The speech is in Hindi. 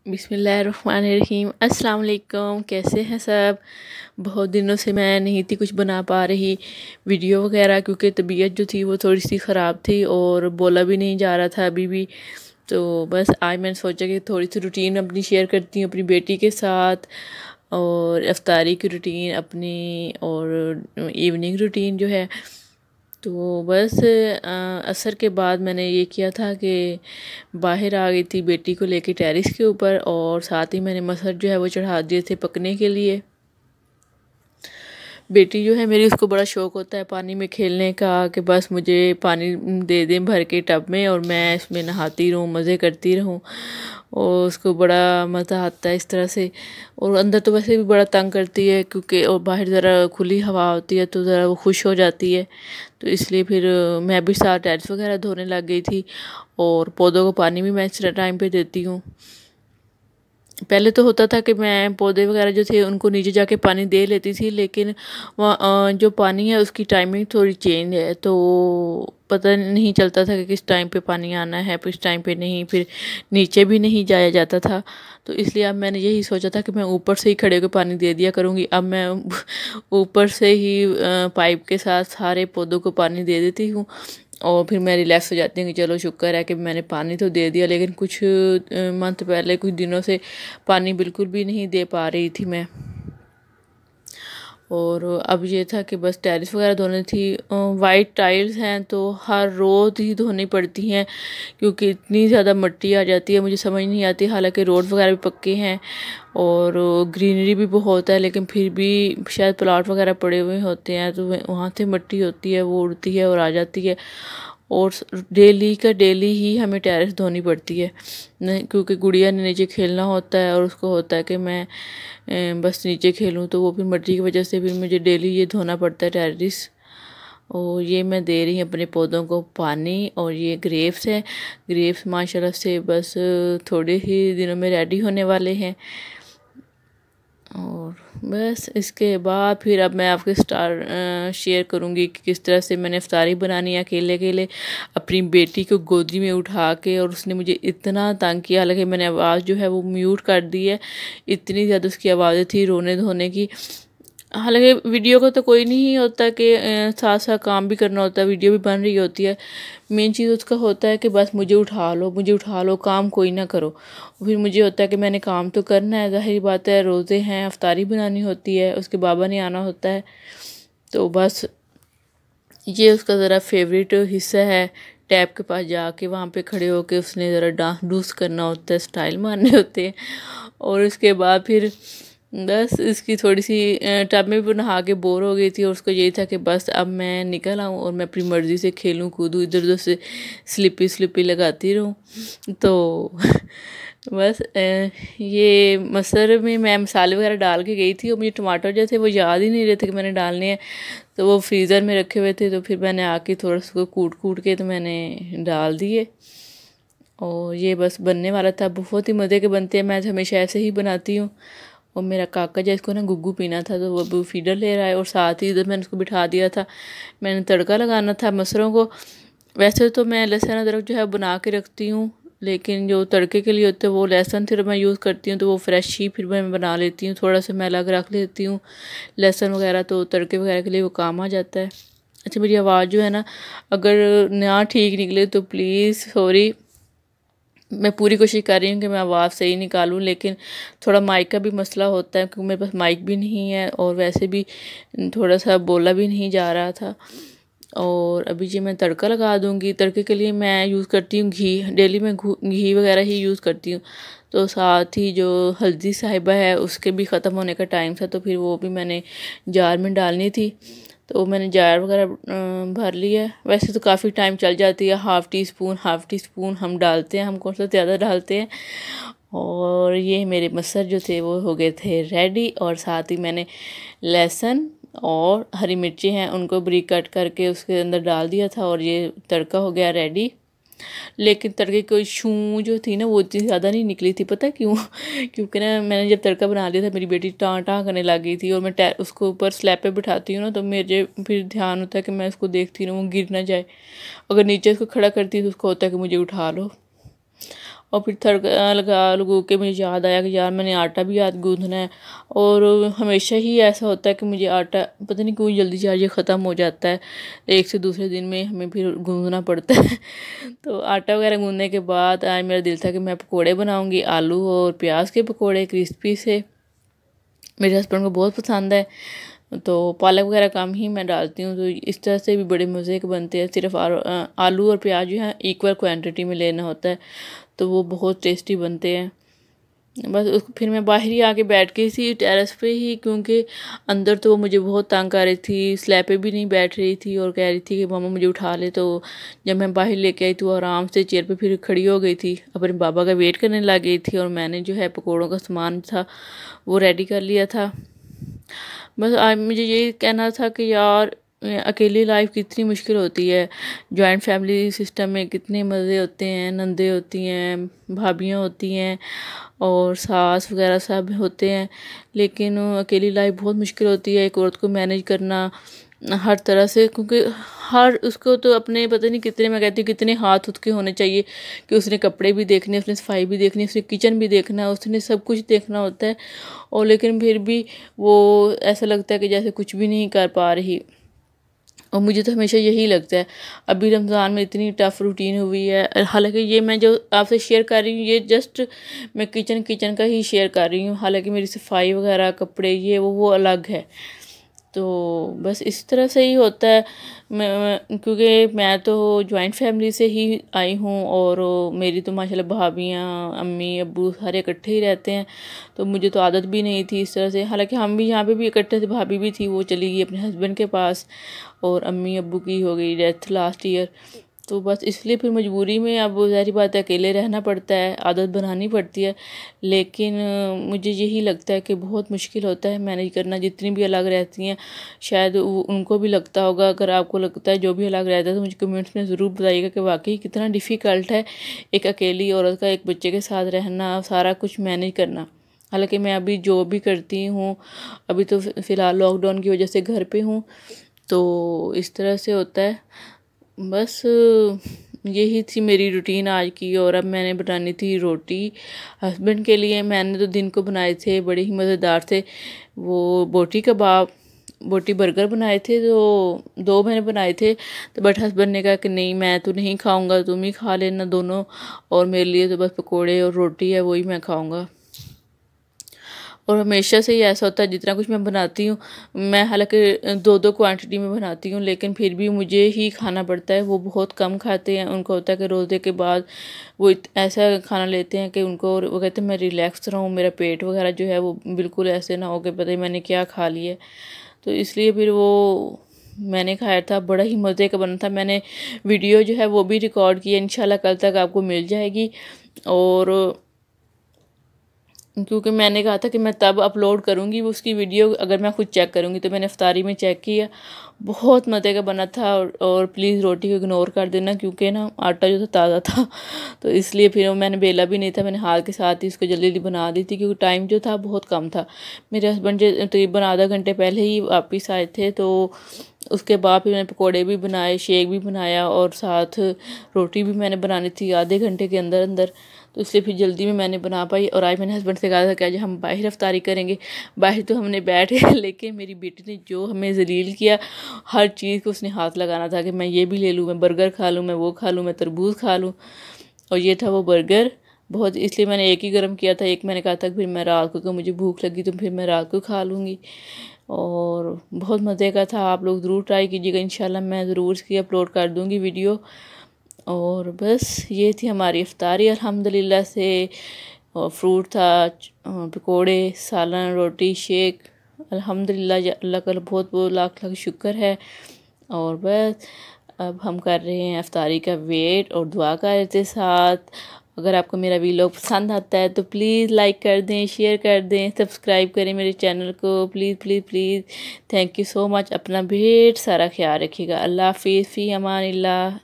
बिस्मिल्लाहिर्रहमानिर्रहीम। अस्सलाम वालेकुम। कैसे हैं सब? बहुत दिनों से मैं नहीं थी कुछ बना पा रही वीडियो वगैरह, क्योंकि तबीयत जो थी वो थोड़ी सी ख़राब थी और बोला भी नहीं जा रहा था अभी भी। तो बस आज मैंने सोचा कि थोड़ी सी रूटीन अपनी शेयर करती हूँ अपनी बेटी के साथ, और इफ्तारी की रूटीन अपनी, और इवनिंग रूटीन जो है। तो बस असर के बाद मैंने ये किया था कि बाहर आ गई थी बेटी को लेके टेरेस के ऊपर, और साथ ही मैंने मसर जो है वो चढ़ा दिए थे पकने के लिए। बेटी जो है मेरी, उसको बड़ा शौक़ होता है पानी में खेलने का, कि बस मुझे पानी दे दें भर के टब में और मैं इसमें नहाती रहूँ, मज़े करती रहूँ। और उसको बड़ा मज़ा आता है इस तरह से। और अंदर तो वैसे भी बड़ा तंग करती है, क्योंकि और बाहर ज़रा खुली हवा होती है तो ज़रा वो खुश हो जाती है। तो इसलिए फिर मैं भी साथ टेरेस वगैरह धोने लग गई थी, और पौधों को पानी भी मैं इस टाइम पे देती हूँ। पहले तो होता था कि मैं पौधे वगैरह जो थे उनको नीचे जाके पानी दे लेती थी, लेकिन वहाँ जो पानी है उसकी टाइमिंग थोड़ी चेंज है, तो पता नहीं चलता था कि किस टाइम पे पानी आना है, किस टाइम पे नहीं। फिर नीचे भी नहीं जाया जाता था। तो इसलिए अब मैंने यही सोचा था कि मैं ऊपर से ही खड़े होकर पानी दे दिया करूँगी। अब मैं ऊपर से ही पाइप के साथ सारे पौधों को पानी दे देती हूँ, और फिर मैं रिलैक्स हो जाती हूँ कि चलो शुक्र है कि मैंने पानी तो दे दिया। लेकिन कुछ मंथ पहले, कुछ दिनों से पानी बिल्कुल भी नहीं दे पा रही थी मैं। और अब ये था कि बस टेरेस वगैरह धोनी थी। वाइट टाइल्स हैं तो हर रोज़ ही धोनी पड़ती हैं, क्योंकि इतनी ज़्यादा मिट्टी आ जाती है, मुझे समझ नहीं आती। हालांकि रोड वगैरह भी पक्के हैं और ग्रीनरी भी बहुत है, लेकिन फिर भी शायद प्लाट वगैरह पड़े हुए होते हैं, तो वहाँ से मिट्टी होती है वो उड़ती है और आ जाती है। और डेली का डेली ही हमें टेरेस धोनी पड़ती है, नहीं क्योंकि गुड़िया ने नीचे खेलना होता है और उसको होता है कि मैं बस नीचे खेलूं, तो वो फिर मिट्टी की वजह से फिर मुझे डेली ये धोना पड़ता है टेरेस। और ये मैं दे रही हूँ अपने पौधों को पानी। और ये ग्रेप्स है, ग्रेप्स माशाल्लाह से बस थोड़े ही दिनों में रेडी होने वाले हैं। और बस इसके बाद फिर अब मैं आपके शेयर करूँगी कि किस तरह से मैंने इफ्तारी बनानी है अकेले अकेले अपनी बेटी को गोदी में उठा के। और उसने मुझे इतना तंग किया, हालांकि मैंने आवाज़ जो है वो म्यूट कर दी है, इतनी ज़्यादा उसकी आवाज़ें थी रोने धोने की। हालांकि वीडियो का तो कोई नहीं होता कि साथ साथ काम भी करना होता है, वीडियो भी बन रही होती है। मेन चीज़ उसका होता है कि बस मुझे उठा लो, मुझे उठा लो, काम कोई ना करो। फिर मुझे होता है कि मैंने काम तो करना है, ज़ाहिर बात है, रोज़े हैं, इफ्तारी बनानी होती है, उसके बाबा ने आना होता है। तो बस ये उसका ज़रा फेवरेट हिस्सा है, टैप के पास जाके वहाँ पे खड़े होके उसने ज़रा डांस डूस करना होता है, स्टाइल मारने होते हैं। और उसके बाद फिर बस इसकी थोड़ी सी टब में भी नहा के बोर हो गई थी, और उसको यही था कि बस अब मैं निकल आऊँ और मैं अपनी मर्ज़ी से खेलूँ कूदूँ, इधर उधर से स्लिपी स्लिपी लगाती रहूँ। तो बस ये मसर में मैं मसाले वगैरह डाल के गई थी, और मुझे टमाटर जो थे वो याद ही नहीं रहे थे कि मैंने डालने हैं। तो वो फ्रीज़र में रखे हुए थे, तो फिर मैंने आके थोड़ा सा कूट कूट के तो मैंने डाल दिए। और ये बस बनने वाला था, बहुत ही मज़े के बनते हैं, मैं हमेशा ऐसे ही बनाती हूँ। और मेरा काका जिसको ना गुग्गू पीना था, तो वो फीडर ले रहा है, और साथ ही इधर मैंने उसको बिठा दिया था। मैंने तड़का लगाना था मसरों को। वैसे तो मैं लहसुन अदरक जो है बना के रखती हूँ, लेकिन जो तड़के के लिए होते हैं वो लहसुन फिर मैं यूज़ करती हूँ, तो वो फ्रेश ही फिर मैं बना लेती हूँ। थोड़ा सा मैं अलग रख लेती हूँ लहसुन वगैरह, तो तड़के वगैरह के लिए वो काम आ जाता है। अच्छा, मेरी आवाज़ जो है ना, अगर ना ठीक निकले तो प्लीज़ सॉरी। मैं पूरी कोशिश कर रही हूँ कि मैं आवाज़ सही निकालूं, लेकिन थोड़ा माइक का भी मसला होता है, क्योंकि मेरे पास माइक भी नहीं है, और वैसे भी थोड़ा सा बोला भी नहीं जा रहा था। और अभी जी मैं तड़का लगा दूँगी। तड़के के लिए मैं यूज़ करती हूँ घी, डेली मैं घी वगैरह ही यूज़ करती हूँ। तो साथ ही जो हल्दी साहिबा है उसके भी ख़त्म होने का टाइम था, तो फिर वो भी मैंने जार में डालनी थी, तो मैंने जार वगैरह भर लिया है। वैसे तो काफ़ी टाइम चल जाती है, हाफ़ टी स्पून हम डालते हैं, हम कौन सा ज़्यादा डालते हैं। और ये मेरे मसर जो थे वो हो गए थे रेडी। और साथ ही मैंने लहसुन और हरी मिर्ची हैं उनको बारीक कट करके उसके अंदर डाल दिया था, और ये तड़का हो गया रेडी। लेकिन तड़के की शू जो थी ना वो इतनी ज़्यादा नहीं निकली थी, पता क्यों? क्योंकि ना मैंने जब तड़का बना लिया था, मेरी बेटी टाँ टाँ करने लग गई थी, और मैं उसको ऊपर स्लैब पे बिठाती हूँ ना, तो मुझे फिर ध्यान होता है कि मैं उसको देखती रहूँ, गिर ना जाए। अगर नीचे उसको खड़ा करती तो उसको होता है कि मुझे उठा लो। और फिर तड़का लगा के मुझे याद आया कि यार मैंने आटा भी आज गूँधना है। और हमेशा ही ऐसा होता है कि मुझे आटा पता नहीं क्यों जल्दी से ख़त्म हो जाता है, एक से दूसरे दिन में हमें फिर गूँधना पड़ता है। तो आटा वगैरह गूँधने के बाद आज मेरा दिल था कि मैं पकोड़े बनाऊँगी, आलू और प्याज के पकोड़े क्रिस्पी से। मेरे हस्बैंड को बहुत पसंद है, तो पालक वगैरह कम ही मैं डालती हूँ। तो इस तरह से भी बड़े मज़े के बनते हैं। सिर्फ आलू और प्याज जो है इक्वल क्वांटिटी में लेना होता है, तो वो बहुत टेस्टी बनते हैं। बस फिर मैं बाहर ही आके बैठ गई थी टेरेस पे ही, क्योंकि अंदर तो वो मुझे बहुत तंग कर रही थी, स्लैब पे भी नहीं बैठ रही थी और कह रही थी कि मामा मुझे उठा ले। तो जब मैं बाहर लेके आई तो आराम से चेयर पे फिर खड़ी हो गई थी, अपने बाबा का वेट करने लग गई थी। और मैंने जो है पकौड़ों का सामान था वो रेडी कर लिया था। बस आज मुझे ये कहना था कि यार अकेली लाइफ कितनी मुश्किल होती है। जॉइंट फैमिली सिस्टम में कितने मज़े होते हैं, नंदे होती हैं, भाभियाँ होती हैं और सास वगैरह सब होते हैं, लेकिन अकेली लाइफ बहुत मुश्किल होती है एक औरत को मैनेज करना हर तरह से। क्योंकि हर उसको तो अपने पता नहीं कितने, मैं कहती हूँ कितने हाथ उसके होने चाहिए कि उसने कपड़े भी देखने, उसने सफाई भी देखनी, उसने किचन भी देखना, उसने सब कुछ देखना होता है। और लेकिन फिर भी वो ऐसा लगता है कि जैसे कुछ भी नहीं कर पा रही। और मुझे तो हमेशा यही लगता है। अभी रमज़ान में इतनी टफ़ रूटीन हुई है, हालांकि ये मैं जो आपसे शेयर कर रही हूँ ये जस्ट मैं किचन का ही शेयर कर रही हूँ, हालांकि मेरी सफाई वगैरह कपड़े ये वो अलग है। तो बस इस तरह से ही होता है। क्योंकि मैं तो जॉइंट फैमिली से ही आई हूँ और मेरी तो माशाल्लाह भाभियाँ अम्मी अब्बू सारे इकट्ठे ही रहते हैं, तो मुझे तो आदत भी नहीं थी इस तरह से। हालांकि हम भी यहाँ पे भी इकट्ठे थे, भाभी भी थी, वो चली गई अपने हस्बैंड के पास और अम्मी अब्बू की हो गई डेथ लास्ट ईयर। तो बस इसलिए फिर मजबूरी में अब ज़ाहिर बात है अकेले रहना पड़ता है, आदत बनानी पड़ती है। लेकिन मुझे यही लगता है कि बहुत मुश्किल होता है मैनेज करना। जितनी भी अलग रहती हैं शायद उनको भी लगता होगा, अगर आपको लगता है जो भी अलग रहता है तो मुझे कमेंट्स में ज़रूर बताइएगा कि वाकई कितना डिफ़िकल्ट है एक अकेली औरत का एक बच्चे के साथ रहना, सारा कुछ मैनेज करना। हालांकि मैं अभी जॉब भी करती हूँ, अभी तो फ़िलहाल लॉकडाउन की वजह से घर पे हूँ, तो इस तरह से होता है। बस यही थी मेरी रूटीन आज की। और अब मैंने बनानी थी रोटी हस्बैंड के लिए। मैंने तो दिन को बनाए थे, बड़े ही मज़ेदार थे वो बोटी कबाब, बोटी बर्गर बनाए थे, तो 2 मैंने बनाए थे। तो बट हस्बैंड ने कहा कि नहीं मैं तो नहीं खाऊंगा, तुम ही खा लेना दोनों, और मेरे लिए तो बस पकोड़े और रोटी है वही मैं खाऊंगा। और हमेशा से ही ऐसा होता है जितना कुछ मैं बनाती हूँ, मैं हालांकि 2-2 क्वांटिटी में बनाती हूँ, लेकिन फिर भी मुझे ही खाना पड़ता है। वो बहुत कम खाते हैं, उनको होता है कि रोज़े के बाद वो ऐसा खाना लेते हैं कि उनको, वो कहते हैं मैं रिलैक्स रहूँ, मेरा पेट वगैरह जो है वो बिल्कुल ऐसे ना हो कि पता ही मैंने क्या खा लिया। तो इसलिए फिर वो मैंने खाया था, बड़ा ही मज़े का बना था। मैंने वीडियो जो है वो भी रिकॉर्ड की है, इंशाल्लाह कल तक आपको मिल जाएगी। और क्योंकि मैंने कहा था कि मैं तब अपलोड करूँगी उसकी वीडियो अगर मैं खुद चेक करूँगी, तो मैंने इफ्तारी में चेक किया, बहुत मज़े का बना था। और प्लीज़ रोटी को इग्नोर कर देना, क्योंकि ना आटा जो था ताज़ा था, तो इसलिए फिर मैंने बेला भी नहीं था, मैंने हाथ के साथ ही इसको जल्दी जल्दी बना दी थी, क्योंकि टाइम जो था बहुत कम था। मेरे हस्बैंड जो तकरीबन आधा घंटे पहले ही वापस आए थे, तो उसके बाद फिर मैंने पकोड़े भी बनाए, शेक भी बनाया और साथ रोटी भी मैंने बनानी थी आधे घंटे के अंदर अंदर। तो इसलिए फिर जल्दी में मैंने बना पाई। और आज मैंने हस्बैंड से कहा था कि आज हम बाहर इफ्तारी करेंगे। बाहर तो हमने बैठ गए, लेकिन मेरी बेटी ने जो हमें जलील किया, हर चीज़ को उसने हाथ लगाना था कि मैं ये भी ले लूँ, मैं बर्गर खा लूँ, मैं वो खा लूँ, मैं तरबूज खा लूँ। और ये था वो बर्गर बहुत, इसलिए मैंने एक ही गर्म किया था, एक मैंने कहा था फिर मैं रात को, मुझे भूख लगी तो फिर मैं रात को खा लूँगी। और बहुत मज़े का था, आप लोग ज़रूर ट्राई कीजिएगा, इंशाल्लाह मैं ज़रूर इसकी अपलोड कर दूँगी वीडियो। और बस ये थी हमारी इफ्तारी अल्हम्दुलिल्लाह से। और फ्रूट था, पकोड़े, सालन, रोटी, शेक। अल्हम्दुलिल्लाह, अल्लाह का बहुत बहुत लाख लाख शुक्र है। और बस अब हम कर रहे हैं इफ्तारी का वेट और दुआ कर रहे थे साथ। अगर आपको मेरा वीडियो पसंद आता है तो प्लीज़ लाइक कर दें, शेयर कर दें, सब्सक्राइब करें मेरे चैनल को, please please please. Thank you so much. अपना ढेर सारा ख्याल रखिएगा। अल्लाह हाफिज़, फ़ी अमानिल्लाह।